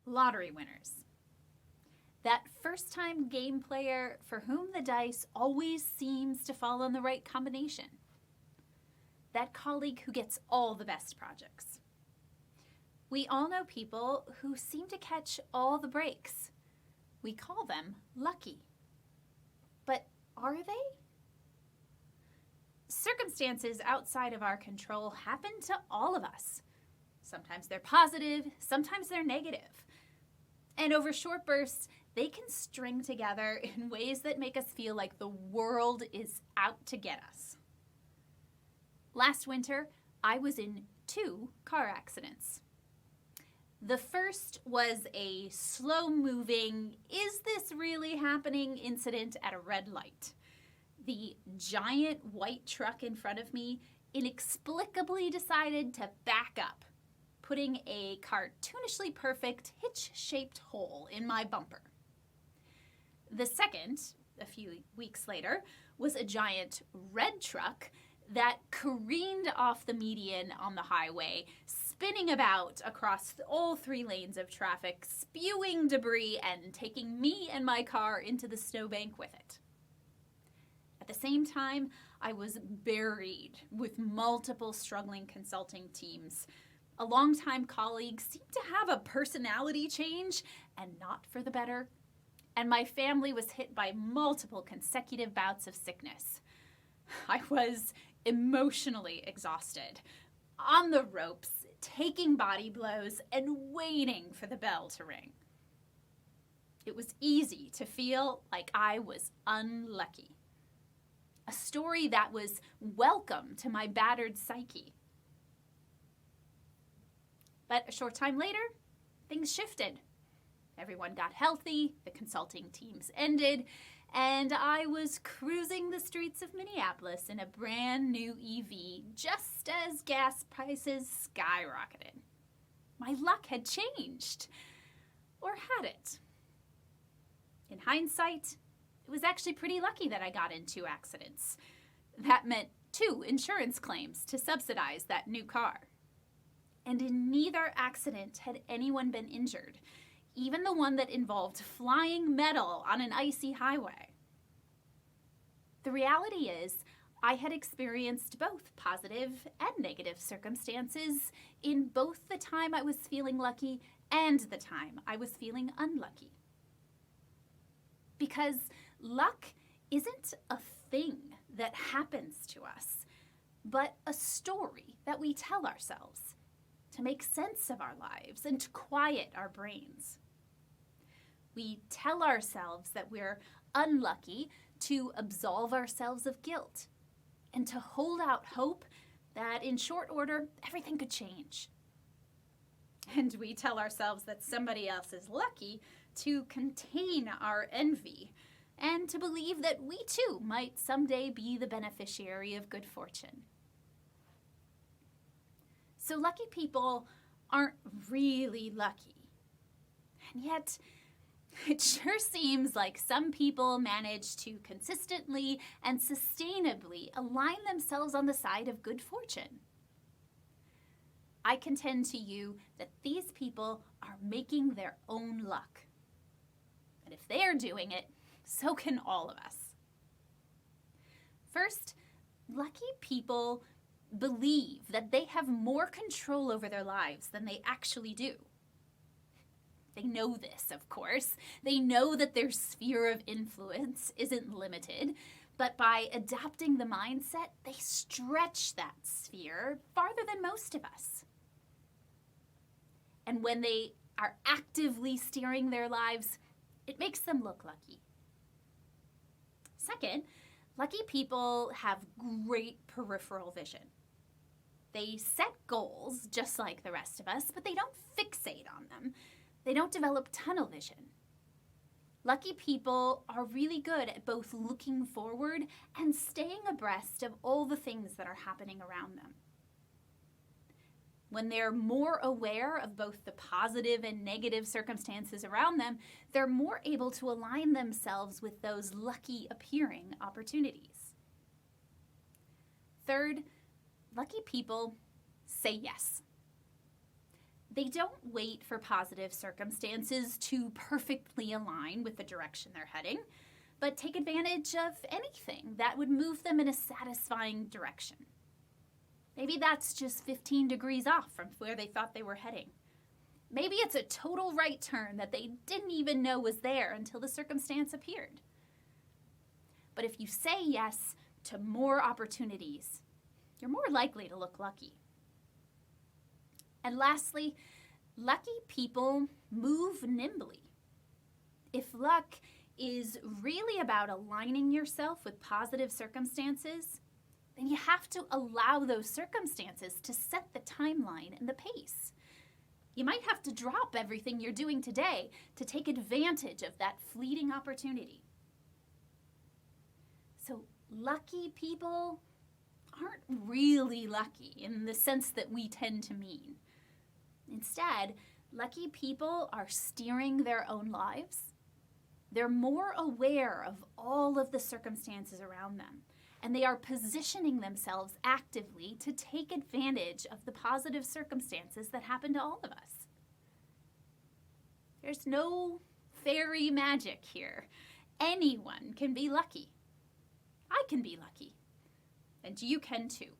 lottery winners. That first-time game player for whom the dice always seems to fall on the right combination. That colleague who gets all the best projects. We all know people who seem to catch all the breaks. We call them lucky. But are they? Circumstances outside of our control happen to all of us. Sometimes they're positive, sometimes they're negative. And over short bursts, they can string together in ways that make us feel like the world is out to get us. Last winter, I was in 2 car accidents. The first was a slow-moving, is this really happening incident at a red light. The giant white truck in front of me inexplicably decided to back up, putting a cartoonishly perfect hitch-shaped hole in my bumper. The second, a few weeks later, was a giant red truck that careened off the median on the highway, spinning about across all 3 lanes of traffic, spewing debris and taking me and my car into the snowbank with it. At the same time, I was buried with multiple struggling consulting teams. A longtime colleague seemed to have a personality change, and not for the better. And my family was hit by multiple consecutive bouts of sickness. I was emotionally exhausted, on the ropes, taking body blows, and waiting for the bell to ring. It was easy to feel like I was unlucky. A story that was welcome to my battered psyche. But a short time later, things shifted. Everyone got healthy, the consulting teams ended, and I was cruising the streets of Minneapolis in a brand new EV just as gas prices skyrocketed. My luck had changed. Or had it? In hindsight, it was actually pretty lucky that I got in 2 accidents. That meant 2 insurance claims to subsidize that new car. And in neither accident had anyone been injured, even the one that involved flying metal on an icy highway. The reality is, I had experienced both positive and negative circumstances in both the time I was feeling lucky and the time I was feeling unlucky. Because luck isn't a thing that happens to us, but a story that we tell ourselves to make sense of our lives and to quiet our brains. We tell ourselves that we're unlucky to absolve ourselves of guilt and to hold out hope that in short order, everything could change. And we tell ourselves that somebody else is lucky to contain our envy and to believe that we too might someday be the beneficiary of good fortune. So lucky people aren't really lucky. And yet, it sure seems like some people manage to consistently and sustainably align themselves on the side of good fortune. I contend to you that these people are making their own luck. And if they're doing it, so can all of us. First, lucky people believe that they have more control over their lives than they actually do. They know this, of course. They know that their sphere of influence isn't limited, but by adopting the mindset, they stretch that sphere farther than most of us. And when they are actively steering their lives, it makes them look lucky. Second, lucky people have great peripheral vision. They set goals just like the rest of us, but they don't fixate on them. They don't develop tunnel vision. Lucky people are really good at both looking forward and staying abreast of all the things that are happening around them. When they're more aware of both the positive and negative circumstances around them, they're more able to align themselves with those lucky appearing opportunities. Third, lucky people say yes. They don't wait for positive circumstances to perfectly align with the direction they're heading, but take advantage of anything that would move them in a satisfying direction. Maybe that's just 15 degrees off from where they thought they were heading. Maybe it's a total right turn that they didn't even know was there until the circumstance appeared. But if you say yes to more opportunities, you're more likely to look lucky. And lastly, lucky people move nimbly. If luck is really about aligning yourself with positive circumstances, then you have to allow those circumstances to set the timeline and the pace. You might have to drop everything you're doing today to take advantage of that fleeting opportunity. So lucky people aren't really lucky in the sense that we tend to mean. Instead, lucky people are steering their own lives. They're more aware of all of the circumstances around them, and they are positioning themselves actively to take advantage of the positive circumstances that happen to all of us. There's no fairy magic here. Anyone can be lucky. I can be lucky, and you can too.